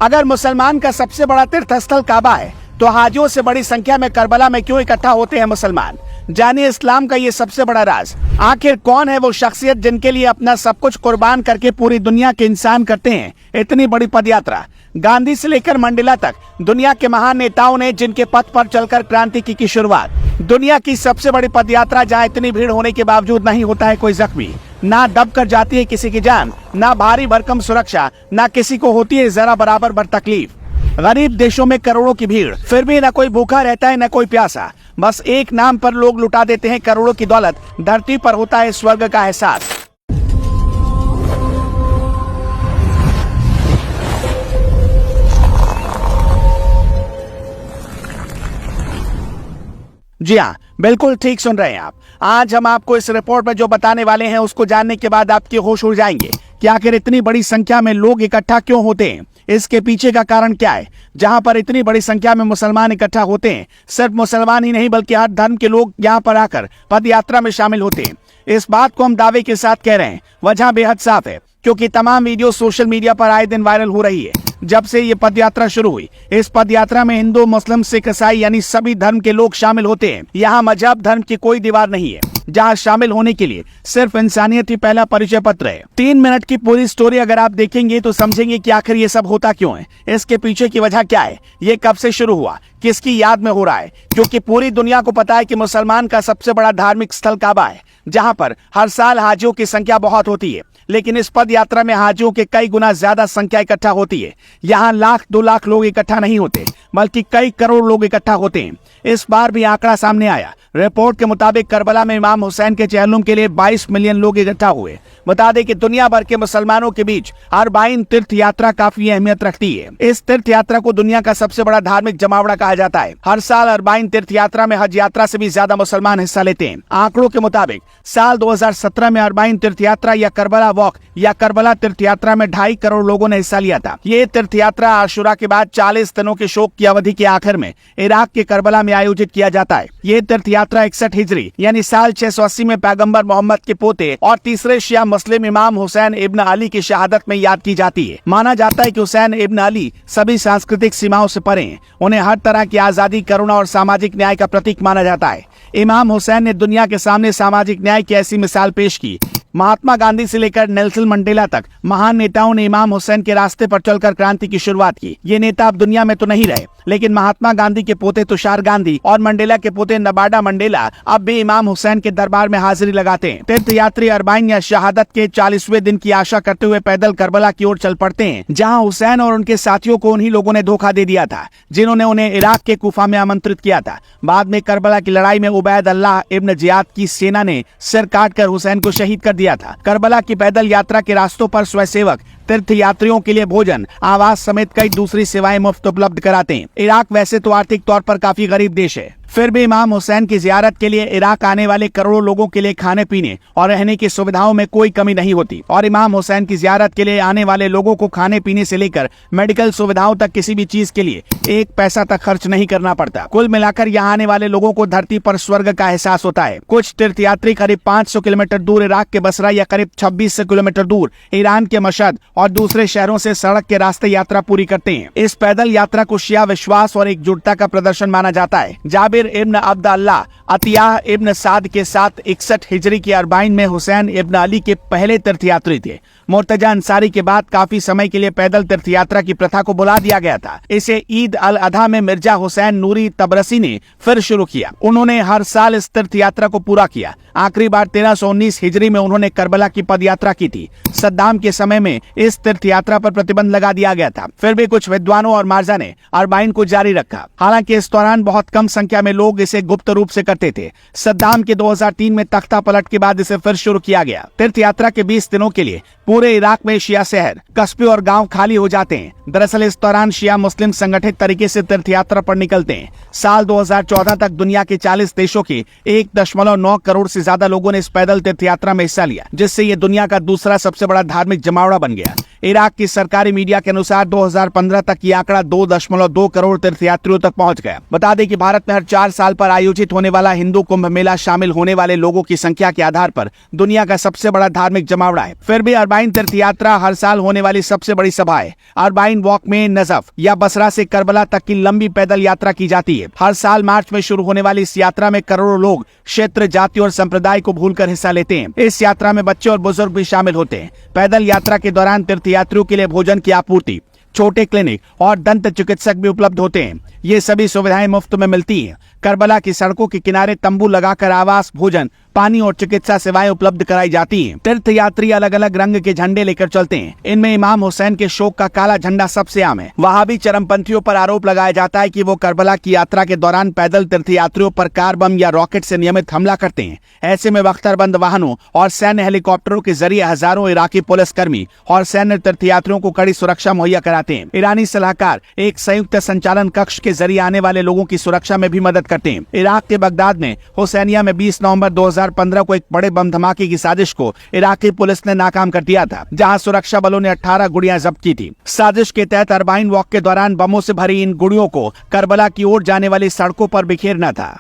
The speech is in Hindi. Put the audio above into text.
अगर मुसलमान का सबसे बड़ा तीर्थ स्थल काबा है तो हाजियों से बड़ी संख्या में करबला में क्यों इकट्ठा होते हैं मुसलमान? जानिए इस्लाम का ये सबसे बड़ा राज। आखिर कौन है वो शख्सियत जिनके लिए अपना सब कुछ कुर्बान करके पूरी दुनिया के इंसान करते हैं इतनी बड़ी पदयात्रा? गांधी से लेकर मंडेला तक दुनिया के महान नेताओं ने जिनके पथ पर चलकर क्रांति की शुरुआत। दुनिया की सबसे बड़ी पदयात्रा जहाँ इतनी भीड़ होने के बावजूद नहीं होता है कोई जख्मी, ना दब कर जाती है किसी की जान, ना भारी भरकम सुरक्षा, ना किसी को होती है जरा बराबर भर तकलीफ। गरीब देशों में करोड़ों की भीड़, फिर भी न कोई भूखा रहता है न कोई प्यासा। बस एक नाम पर लोग लुटा देते हैं करोड़ों की दौलत, धरती पर होता है स्वर्ग का एहसास। जी हाँ, बिल्कुल ठीक सुन रहे हैं आप। आज हम आपको इस रिपोर्ट में जो बताने वाले हैं उसको जानने के बाद आपके होश उड़ जाएंगे कि आखिर इतनी बड़ी संख्या में लोग इकट्ठा क्यों होते हैं, इसके पीछे का कारण क्या है। जहां पर इतनी बड़ी संख्या में मुसलमान इकट्ठा होते हैं, सिर्फ मुसलमान ही नहीं बल्कि हर धर्म के लोग यहां पर आकर पद यात्रा में शामिल होते हैं। इस बात को हम दावे के साथ कह रहे हैं, वजह बेहद साफ है, क्योंकि तमाम वीडियो सोशल मीडिया पर आए दिन वायरल हो रही है। जब से ये पद यात्रा शुरू हुई, इस पद यात्रा में हिंदू, मुस्लिम, सिख, ईसाई यानी सभी धर्म के लोग शामिल होते हैं। यहाँ मजहब धर्म की कोई दीवार नहीं है। जहाँ शामिल होने के लिए सिर्फ इंसानियत ही पहला परिचय पत्र है। 3 मिनट की पूरी स्टोरी अगर आप देखेंगे तो समझेंगे कि आखिर ये सब होता क्यों है, इसके पीछे की वजह क्या है, ये कब से शुरू हुआ, किसकी याद में हो रहा है। क्योंकि पूरी दुनिया को पता है कि मुसलमान का सबसे बड़ा धार्मिक स्थल काबा है, जहाँ पर हर साल हाजियों की संख्या बहुत होती है। लेकिन इस पद यात्रा में हाजियों के कई गुना ज्यादा संख्या इकट्ठा होती है। यहाँ 1-2 लाख लोग इकट्ठा नहीं होते, बल्कि कई करोड़ लोग इकट्ठा होते हैं। इस बार भी आंकड़ा सामने आया। रिपोर्ट के मुताबिक करबला में इमाम हुसैन के चहलुम के लिए 22 मिलियन लोग इकट्ठा हुए। बता दें कि दुनिया भर के मुसलमानों के बीच अरबाइन तीर्थ यात्रा काफी अहमियत रखती है। इस तीर्थ यात्रा को दुनिया का सबसे बड़ा धार्मिक जमावड़ा कहा जाता है। हर साल अरबाइन तीर्थ यात्रा में हज यात्रा से भी ज्यादा मुसलमान हिस्सा लेते हैं। आंकड़ों के मुताबिक साल 2017 में अरबाइन तीर्थ यात्रा या करबला वॉक या करबला तीर्थ यात्रा में 2.5 करोड़ लोगों ने हिस्सा लिया था। ये तीर्थ यात्रा आशुरा के बाद 40 दिनों के शोक की अवधि के आखिर में इराक के करबला में आयोजित किया जाता है। ये तीर्थ यात्रा 61 हिजरी यानी साल 680 में पैगंबर मोहम्मद के पोते और तीसरे शिया मुस्लिम इमाम हुसैन इब्न अली की शहादत में याद की जाती है। माना जाता है कि हुसैन इब्न अली सभी सांस्कृतिक सीमाओं से परे हैं। उन्हें हर तरह की आजादी, करुणा और सामाजिक न्याय का प्रतीक माना जाता है। इमाम हुसैन ने दुनिया के सामने सामाजिक न्याय की ऐसी मिसाल पेश की। महात्मा गांधी से लेकर नेल्सन मंडेला तक महान नेताओं ने इमाम हुसैन के रास्ते पर चलकर क्रांति की शुरुआत की। ये नेता अब दुनिया में तो नहीं रहे, लेकिन महात्मा गांधी के पोते तुषार गांधी और मंडेला के पोते नबाडा मंडेला अब भी इमाम हुसैन के दरबार में हाजिरी लगाते हैं। तीर्थ यात्री अरबाइन या शहादत के 40वें दिन की आशा करते हुए पैदल करबला की ओर चल पड़ते हैं, जहाँ हुसैन और उनके साथियों को उन्हीं लोगों ने धोखा दे दिया था जिन्होंने उन्हें इराक के कुफा में आमंत्रित किया था। बाद में करबला की लड़ाई में उबैद अल्लाह इब्न जियाद की सेना ने सिर काटकर हुसैन को शहीद कर दिया था। करबला की पैदल यात्रा के रास्तों पर स्वयंसेवक तीर्थ यात्रियों के लिए भोजन, आवास समेत कई दूसरी सेवाएं मुफ्त उपलब्ध कराते हैं। इराक वैसे तो आर्थिक तौर पर काफी गरीब देश है, फिर भी इमाम हुसैन की जियारत के लिए इराक आने वाले करोड़ों लोगों के लिए खाने पीने और रहने की सुविधाओं में कोई कमी नहीं होती। और इमाम हुसैन की जियारत के लिए आने वाले लोगों को खाने पीने से लेकर मेडिकल सुविधाओं तक किसी भी चीज के लिए 1 पैसा तक खर्च नहीं करना पड़ता। कुल मिलाकर यहाँ आने वाले लोगों को धरती पर स्वर्ग का एहसास होता है। कुछ तीर्थयात्री करीब 500 किलोमीटर दूर इराक के बसरा या करीब 26 किलोमीटर दूर ईरान के मशहद और दूसरे शहरों से सड़क के रास्ते यात्रा पूरी करते हैं। इस पैदल यात्रा को शिया विश्वास और एकजुटता का प्रदर्शन माना जाता है। जाबिर इब्न अब्दुल्लाह अतियाह इब्न साद के साथ 61 हिजरी की अरबाइन में हुसैन इब्न अली के पहले तीर्थयात्री थे। मुर्तजा अंसारी के बाद काफी समय के लिए पैदल तीर्थयात्रा की प्रथा को बुला दिया गया था। इसे ईद अल अधा में मिर्जा हुसैन नूरी तबरसी ने फिर शुरू किया। उन्होंने हर साल इस तीर्थयात्रा को पूरा किया। आखिरी बार 1319 हिजरी में उन्होंने करबला की पदयात्रा की थी। सद्दाम के समय में इस तीर्थयात्रा पर प्रतिबंध लगा दिया गया था, फिर भी कुछ विद्वानों और मार्जा ने अरबाइन को जारी रखा। हालांकि इस दौरान बहुत कम संख्या में लोग इसे गुप्त रूप से करते थे। सद्दाम के 2003 में तख्ता पलट के बाद इसे फिर शुरू किया गया। तीर्थयात्रा के 20 दिनों के लिए पूरे इराक में शिया शहर, कस्बे और गांव खाली हो जाते हैं। दरअसल इस दौरान शिया मुस्लिम संगठित तरीके से तीर्थयात्रा पर निकलते हैं। साल 2014 तक दुनिया के 40 देशों के 1.9 करोड़ से ज्यादा लोगों ने इस पैदल तीर्थयात्रा में हिस्सा लिया, जिससे ये दुनिया का दूसरा सबसे बड़ा धार्मिक जमावड़ा बन गया। इराक की सरकारी मीडिया के अनुसार 2015 तक ये आंकड़ा 2.2 करोड़ तीर्थयात्रियों तक पहुंच गया। बता दें कि भारत में हर 4 साल पर आयोजित होने वाला हिंदू कुंभ मेला शामिल होने वाले लोगों की संख्या के आधार पर दुनिया का सबसे बड़ा धार्मिक जमावड़ा है। फिर भी अरबाइन तीर्थ यात्रा हर साल होने वाली सबसे बड़ी सभा है। अरबाइन वॉक में नजफ या बसरा से करबला तक की लंबी पैदल यात्रा की जाती है। हर साल मार्च में शुरू होने वाली इस यात्रा में करोड़ों लोग क्षेत्र, जाति और संप्रदाय को भूलकर हिस्सा लेते हैं। इस यात्रा में बच्चे और बुजुर्ग भी शामिल होते हैं। पैदल यात्रा के दौरान तीर्थयात्रियों के लिए भोजन की आपूर्ति, छोटे क्लिनिक और दंत चिकित्सक भी उपलब्ध होते हैं। ये सभी सुविधाएं मुफ्त में मिलती हैं। करबला की सड़कों के किनारे तंबू लगाकर आवास, भोजन, पानी और चिकित्सा सेवाएं उपलब्ध कराई जाती हैं। तीर्थयात्री अलग अलग रंग के झंडे लेकर चलते हैं। इनमें इमाम हुसैन के शोक का काला झंडा सबसे आम है। वहाबी चरमपंथियों पर आरोप लगाया जाता है कि वो करबला की यात्रा के दौरान पैदल तीर्थयात्रियों पर कार बम या रॉकेट से नियमित हमला करते हैं। ऐसे में बख्तरबंद वाहनों और सैन्य हेलीकॉप्टरों के जरिए हजारों इराकी पुलिसकर्मी और सैन्य तीर्थयात्रियों को कड़ी सुरक्षा मुहैया कराते हैं। ईरानी सलाहकार एक संयुक्त संचालन कक्ष के जरिए आने वाले लोगों की सुरक्षा में भी मदद करते हैं। इराक के बगदाद में हुसैनिया में 20 नवंबर 2015 को एक बड़े बम धमाके की साजिश को इराकी पुलिस ने नाकाम कर दिया था, जहां सुरक्षा बलों ने 18 गुड़ियां जब्त की थी। साजिश के तहत अरबाइन वॉक के दौरान बमों से भरी इन गुड़ियों को करबला की ओर जाने वाली सड़कों पर बिखेरना था।